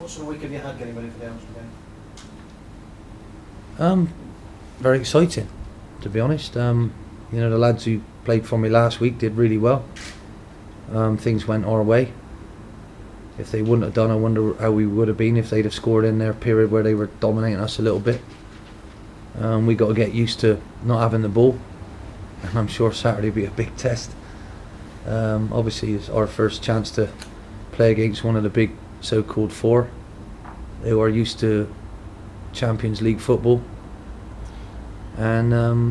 What sort of week have you had getting ready for the Arsenal game? Very exciting, to be honest. The lads who played for me last week did really well. Things went our way. If they wouldn't have done, I wonder how we would have been if they'd have scored in their period where they were dominating us a little bit. We got to get used to not having the ball, and I'm sure Saturday will be a big test. Obviously, it's our first chance to play against one of the big so-called four. They were used to Champions League football, and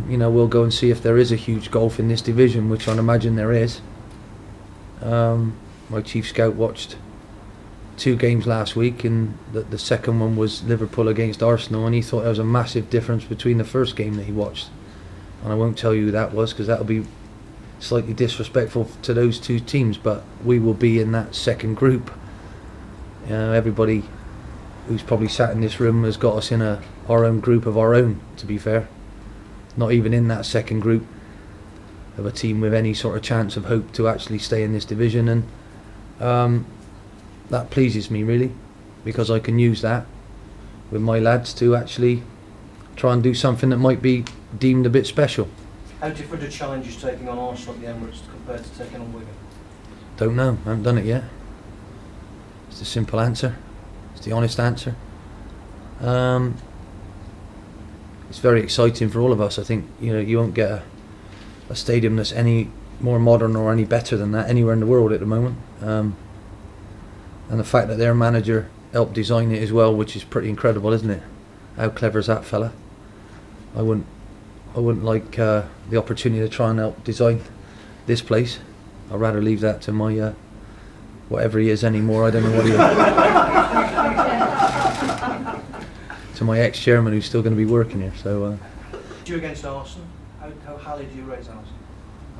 we'll go and see if there is a huge gulf in this division, which I'd imagine there is. My chief scout watched 2 games last week, and the second one was Liverpool against Arsenal, and he thought there was a massive difference between the first game that he watched. And I won't tell you who that was, because that'll be slightly disrespectful to those 2 teams, but we will be in that second group. Everybody who's probably sat in this room has got us in our own group of our own, to be fair. Not even in that second group of a team with any sort of chance of hope to actually stay in this division, and that pleases me really, because I can use that with my lads to actually try and do something that might be deemed a bit special. How different a challenge is taking on Arsenal at the Emirates compared to taking on Wenger? Don't know, I haven't done it yet. It's the simple answer, it's the honest answer. It's very exciting for all of us. I think you won't get a stadium that's any more modern or any better than that anywhere in the world at the moment. And the fact that their manager helped design it as well, which is pretty incredible, isn't it? How clever is that fella? I wouldn't like the opportunity to try and help design this place. I'd rather leave that to my whatever he is anymore. I don't know what he is. To my ex-chairman, who's still going to be working here. So. You against Arsenal? How highly do you rate Arsenal?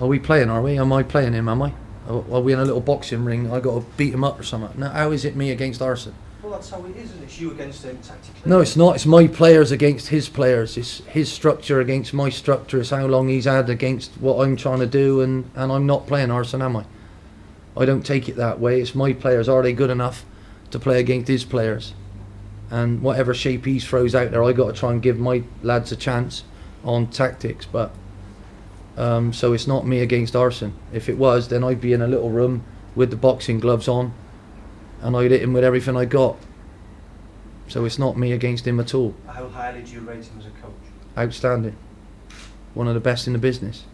Are we playing? Are we? Am I playing him? Am I? Are we in a little boxing ring? I got to beat him up or something? No. How is it me against Arsenal? Well, that's how it is, isn't it? It's you against him tactically. No, it's not. It's my players against his players. It's his structure against my structure. It's how long he's had against what I'm trying to do, and I'm not playing Arsenal, am I? I don't take it that way. It's my players. Are they good enough to play against his players? And whatever shape he throws out there, I got to try and give my lads a chance on tactics. But so it's not me against Arsenal. If it was, then I'd be in a little room with the boxing gloves on, and I'd hit him with everything I got. So it's not me against him at all. How highly do you rate him as a coach? Outstanding. One of the best in the business.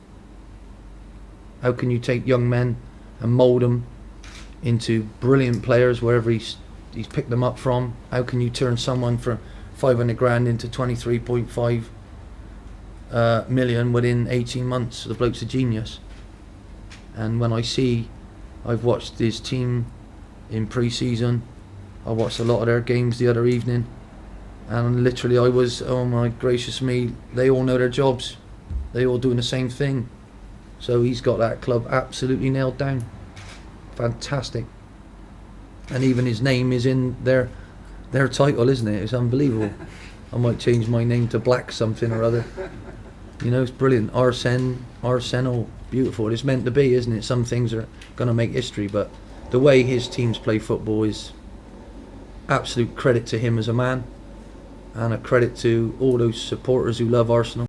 How can you take young men and mould them into brilliant players wherever he's picked them up from? How can you turn someone from 500 grand into 23.5 million within 18 months? The bloke's a genius. And when I've watched his team in pre-season, I watched a lot of their games the other evening, and literally I was, oh my gracious me, they all know their jobs, they all doing the same thing. So he's got that club absolutely nailed down. Fantastic. And even his name is in their title, isn't it? It's unbelievable. I might change my name to Black something or other. It's brilliant. Arsenal, beautiful. It's meant to be, isn't it? Some things are going to make history, but the way his teams play football is absolute credit to him as a man, and a credit to all those supporters who love Arsenal.